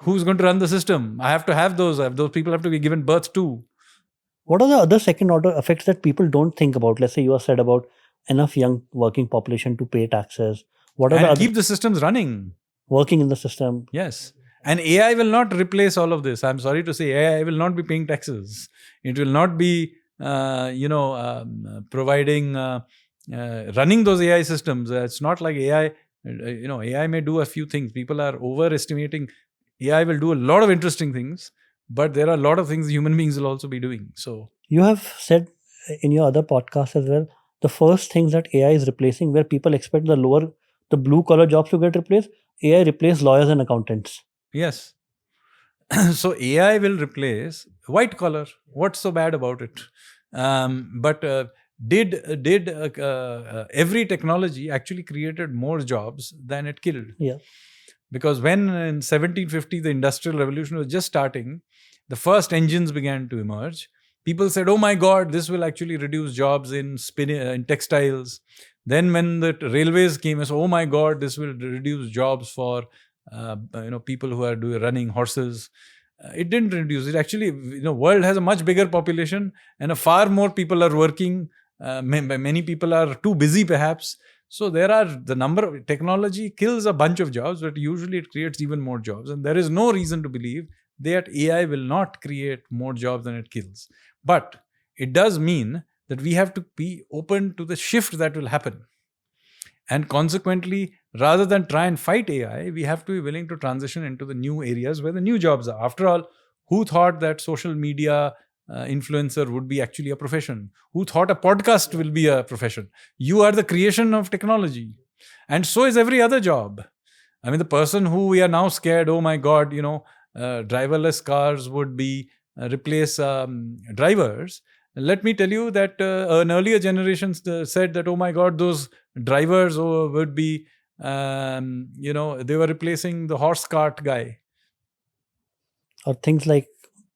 who's going to run the system? I have to have those people have to be given birth to. What are the other second order effects that people don't think about? Let's say you have said about enough young working population to pay taxes. What are and keep the systems running. Working in the system. Yes. And AI will not replace all of this. I'm sorry to say, AI will not be paying taxes. It will not be, providing, running those AI systems. It's not like AI, AI may do a few things. People are overestimating. AI will do a lot of interesting things, but there are a lot of things human beings will also be doing. So you have said in your other podcasts as well, the first things that AI is replacing, where people expect the blue collar jobs to get replaced, AI replace lawyers and accountants. Yes. So AI will replace white collar. What's so bad about it? But did every technology actually created more jobs than it killed? Yeah. Because when in 1750 the Industrial Revolution was just starting, the first engines began to emerge. People said, "Oh my God, this will actually reduce jobs in textiles." Then when the railways came, I said, "Oh my God, this will reduce jobs for people who are running horses." It didn't reduce it. Actually, world has a much bigger population and a far more people are working. Many people are too busy, perhaps. So the number of technology kills a bunch of jobs, but usually it creates even more jobs. And there is no reason to believe that AI will not create more jobs than it kills. But it does mean that we have to be open to the shift that will happen. And consequently, rather than try and fight AI, we have to be willing to transition into the new areas where the new jobs are. After all, who thought that social media influencer would be actually a profession? Who thought a podcast will be a profession? You are the creation of technology. And so is every other job. I mean, the person who we are now scared, oh my God, driverless cars would be replace drivers. Let me tell you that an earlier generation said that, oh my God, those drivers would be, they were replacing the horse cart guy. Or things like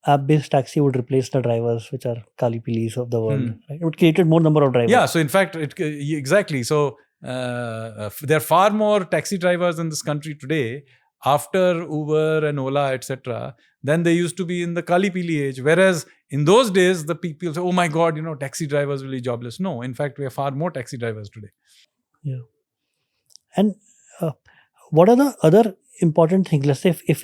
app-based taxi would replace the drivers, which are Kali Pilis of the world. Right? It would create more number of drivers. Yeah, so in fact, exactly. So there are far more taxi drivers in this country today after Uber and Ola, etc., than they used to be in the Kali Pili age. Whereas in those days, the people say, oh my God, taxi drivers will be jobless. No, in fact, we have far more taxi drivers today. Yeah. And what are the other important things? Let's say if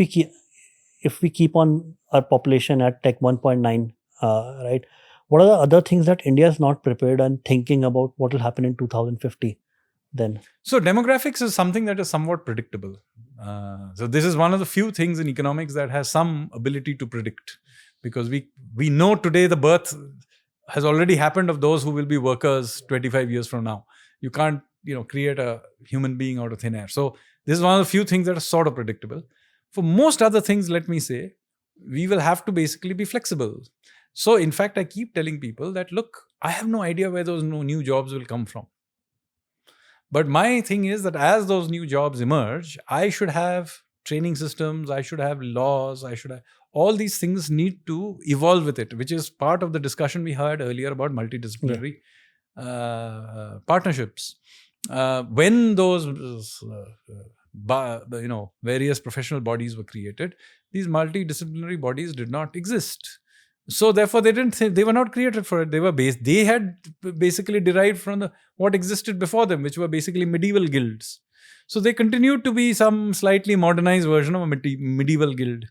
we keep on our population at Tech 1.9, right? What are the other things that India is not prepared and thinking about what will happen in 2050? then? So demographics is something that is somewhat predictable. So this is one of the few things in economics that has some ability to predict, because we know today the birth has already happened of those who will be workers 25 years from now. You can't create a human being out of thin air. So this is one of the few things that are sort of predictable. For most other things, let me say, we will have to basically be flexible. So in fact, I keep telling people that, look, I have no idea where those new jobs will come from. But my thing is that as those new jobs emerge, I should have training systems, I should have laws, all these things need to evolve with it, which is part of the discussion we had earlier about multidisciplinary partnerships. When those various professional bodies were created, these multidisciplinary bodies did not exist. So therefore, they were not created for it. They had basically derived from what existed before them, which were basically medieval guilds. So they continued to be some slightly modernized version of a medieval guild.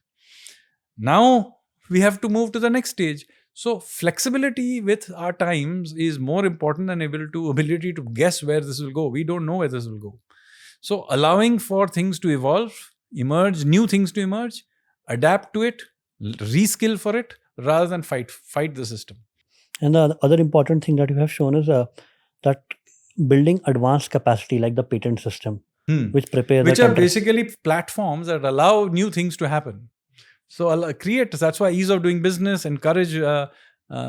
Now we have to move to the next stage. So flexibility with our times is more important than ability to guess where this will go. We don't know where this will go. So allowing for things to evolve, emerge, new things to emerge, adapt to it, reskill for it, rather than fight the system. And the other important thing that you have shown is that building advanced capacity like the patent system, which are basically platforms that allow new things to happen. So that's why ease of doing business, encourage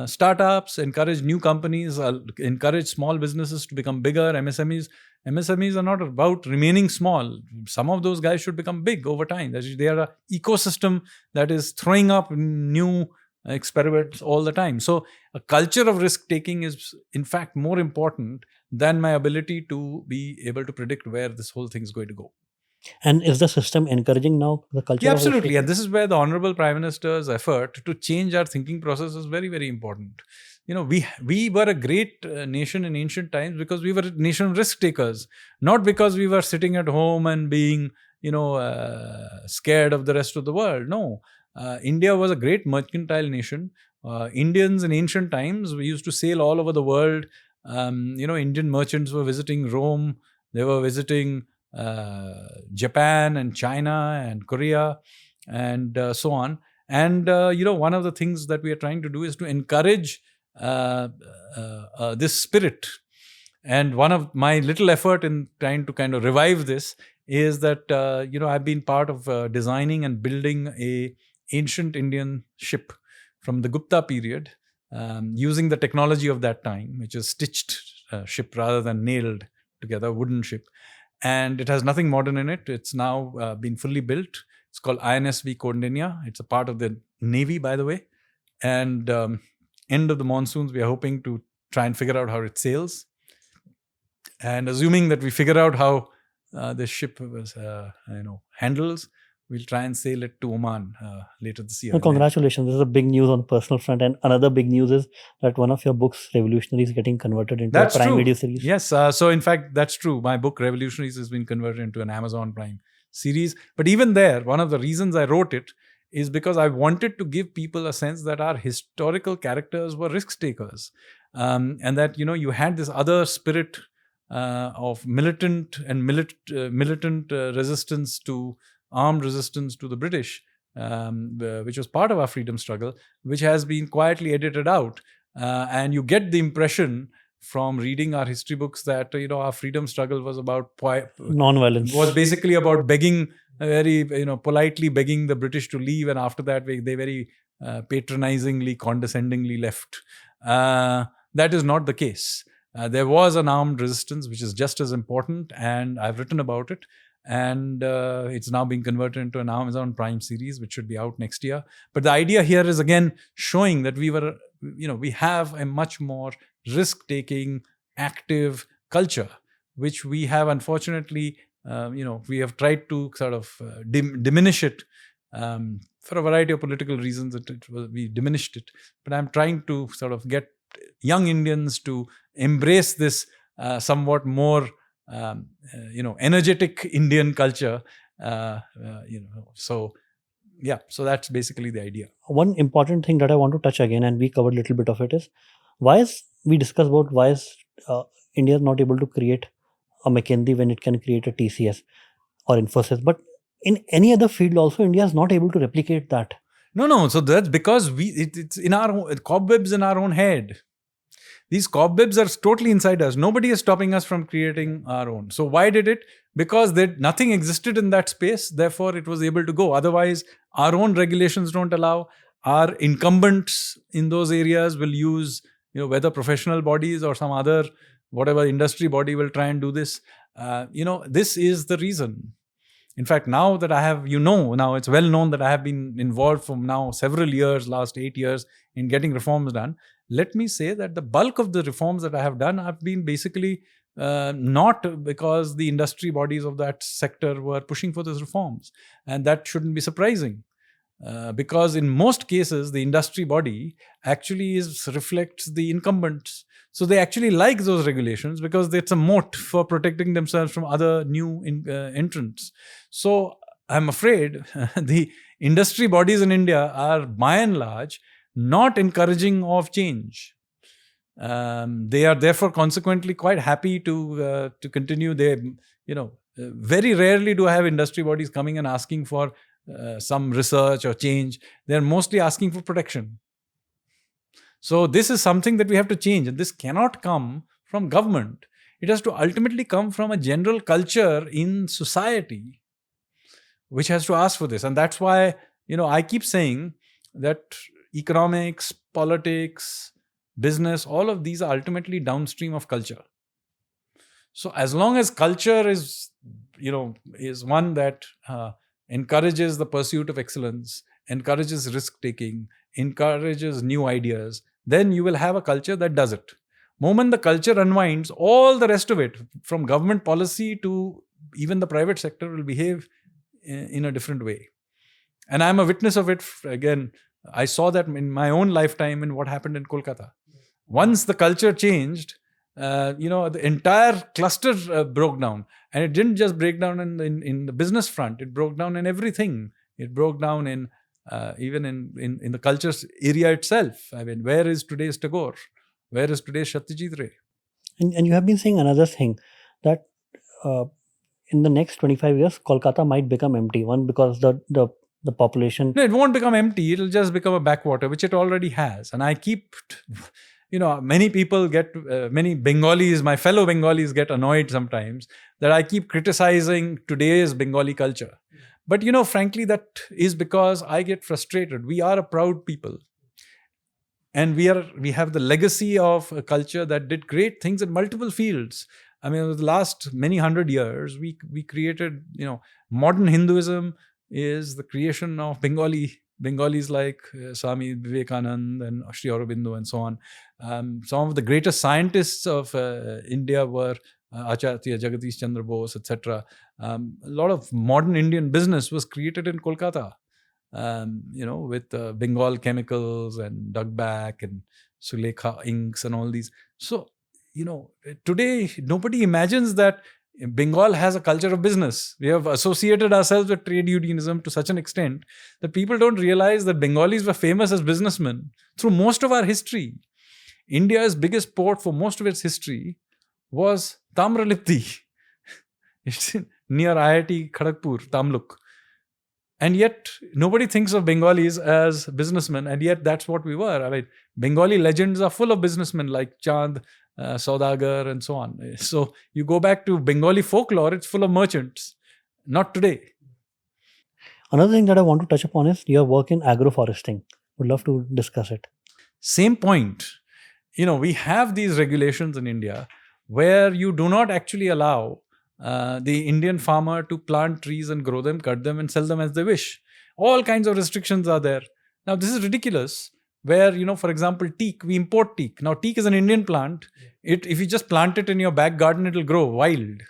startups, encourage new companies, encourage small businesses to become bigger, MSMEs are not about remaining small. Some of those guys should become big over time. They are an ecosystem that is throwing up new experiments all the time. So a culture of risk taking is in fact more important than my ability to be able to predict where this whole thing is going to go. And is the system encouraging now the culture? Yeah, absolutely. And this is where the Honorable Prime Minister's effort to change our thinking process is very, very important. We were a great nation in ancient times because we were a nation of risk takers, not because we were sitting at home and being, scared of the rest of the world. No, India was a great mercantile nation. Indians in ancient times, we used to sail all over the world. Indian merchants were visiting Rome. They were visiting Japan and China and Korea and so on. And, one of the things that we are trying to do is to encourage this spirit. And one of my little effort in trying to kind of revive this is that, I've been part of designing and building a ancient Indian ship from the Gupta period, using the technology of that time, which is stitched ship rather than nailed together, wooden ship. And it has nothing modern in it. It's now been fully built. It's called INSV Kaundinya. It's a part of the Navy, by the way. And end of the monsoons, we are hoping to try and figure out how it sails. And assuming that we figure out how this ship was, handles, we'll try and sail it to Oman later this year. Well, congratulations. This is a big news on the personal front. And another big news is that one of your books, Revolutionary, is getting converted into a Prime Video series. Yes. So in fact, that's true. My book, Revolutionaries, has been converted into an Amazon Prime series. But even there, one of the reasons I wrote it is because I wanted to give people a sense that our historical characters were risk takers. And that, you had this other spirit of militant resistance to armed resistance to the British, which was part of our freedom struggle, which has been quietly edited out. And you get the impression from reading our history books that, our freedom struggle was about non-violence. Was basically about begging, very, politely begging the British to leave. And after that, they very patronizingly, condescendingly left. That is not the case. There was an armed resistance, which is just as important. And I've written about it. And it's now being converted into an Amazon Prime series, which should be out next year. But the idea here is again showing that we have a much more risk-taking, active culture, which we have unfortunately, we have tried to sort of diminish it for a variety of political reasons. We diminished it. But I'm trying to sort of get young Indians to embrace this somewhat more energetic Indian culture, so that's basically the idea. One important thing that I want to touch again, and we covered a little bit of it, is why is India not able to create a McKinsey when it can create a TCS or Infosys. But in any other field also, India is not able to replicate that. No. So that's because it's in our own, cobwebs in our own head. These cobwebs are totally inside us. Nobody is stopping us from creating our own. So why did it? Because nothing existed in that space. Therefore, it was able to go. Otherwise, our own regulations don't allow. Our incumbents in those areas will use, whether professional bodies or some other, whatever industry body will try and do this. This is the reason. In fact, now that I have, now it's well known that I have been involved for now several years, last 8 years, in getting reforms done. Let me say that the bulk of the reforms that I have done have been basically not because the industry bodies of that sector were pushing for those reforms. And that shouldn't be surprising. Because in most cases, the industry body actually reflects the incumbents. So they actually like those regulations because it's a moat for protecting themselves from other new entrants. So I'm afraid the industry bodies in India are by and large not encouraging of change. They are therefore consequently quite happy to continue. Very rarely do I have industry bodies coming and asking for some research or change. They're mostly asking for protection. So this is something that we have to change, and this cannot come from government. It has to ultimately come from a general culture in society, which has to ask for this. And that's why, I keep saying that economics, politics, business, all of these are ultimately downstream of culture. So as long as culture is one that encourages the pursuit of excellence, encourages risk-taking, encourages new ideas, then you will have a culture that does it. Moment the culture unwinds, all the rest of it, from government policy to even the private sector, will behave in a different way. And I'm a witness of it. Again, I saw that in my own lifetime in what happened in Kolkata. Once the culture changed, the entire cluster broke down. And it didn't just break down in the business front. It broke down in everything. It broke down in even in the culture area itself. I mean, where is today's Tagore? Where is today's Satyajit Ray? And you have been saying another thing, that in the next 25 years, Kolkata might become empty. One, because the population... No, it won't become empty. It'll just become a backwater, which it already has. And I keep... many people many Bengalis, my fellow Bengalis, get annoyed sometimes that I keep criticizing today's Bengali culture. But, frankly, that is because I get frustrated. We are a proud people. And we have the legacy of a culture that did great things in multiple fields. I mean, over the last many hundred years, we created, modern Hinduism is the creation of Bengalis like Swami Vivekananda and Sri Aurobindo and so on. Some of the greatest scientists of India were Acharya Jagadish Chandra Bose, etc. A lot of modern Indian business was created in Kolkata, with Bengal chemicals and Dugback and Sulekha inks and all these. So, today nobody imagines that Bengal has a culture of business. We have associated ourselves with trade unionism to such an extent that people don't realize that Bengalis were famous as businessmen through most of our history. India's biggest port for most of its history was Tamralipti. It's near IIT Kharagpur, Tamluk. And yet, nobody thinks of Bengalis as businessmen, and yet that's what we were. I mean, Bengali legends are full of businessmen like Chand, Saudagar, and so on. So you go back to Bengali folklore, it's full of merchants. Not today. Another thing that I want to touch upon is your work in agroforesting. Would love to discuss it. Same point. We have these regulations in India where you do not actually allow the Indian farmer to plant trees and grow them, cut them and sell them as they wish. All kinds of restrictions are there. Now, this is ridiculous. Where, for example, teak, we import teak. Now, teak is an Indian plant. If you just plant it in your back garden, it will grow wild.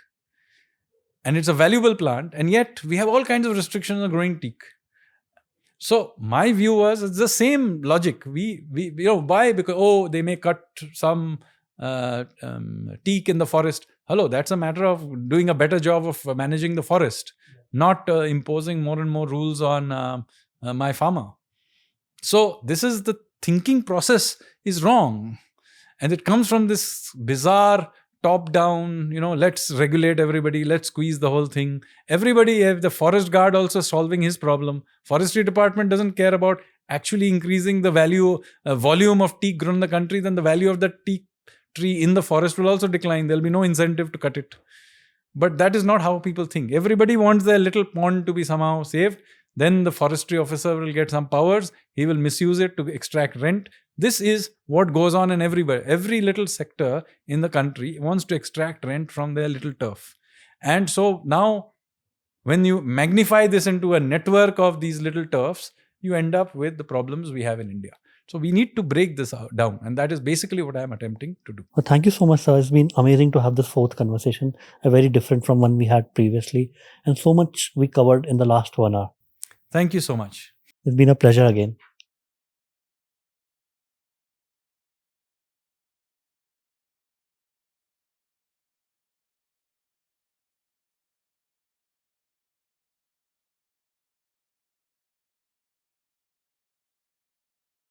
And it's a valuable plant. And yet, we have all kinds of restrictions on growing teak. So, my view was, it's the same logic. Why? Because, they may cut some teak in the forest. Hello, that's a matter of doing a better job of managing the forest, not imposing more and more rules on my farmer. So, this is the thinking process is wrong. And it comes from this bizarre top down, let's regulate everybody, let's squeeze the whole thing. Everybody, the forest guard also solving his problem. Forestry department doesn't care about actually increasing the volume of teak grown in the country. Then the value of the teak tree in the forest will also decline. There'll be no incentive to cut it. But that is not how people think. Everybody wants their little pond to be somehow saved. Then the forestry officer will get some powers. He will misuse it to extract rent. This is what goes on in everywhere. Every little sector in the country wants to extract rent from their little turf. And so now, when you magnify this into a network of these little turfs, you end up with the problems we have in India. So we need to break this down. And that is basically what I'm attempting to do. Well, thank you so much, sir. It's been amazing to have this fourth conversation, very different from one we had previously. And so much we covered in the last 1 hour. Thank you so much. It's been a pleasure again.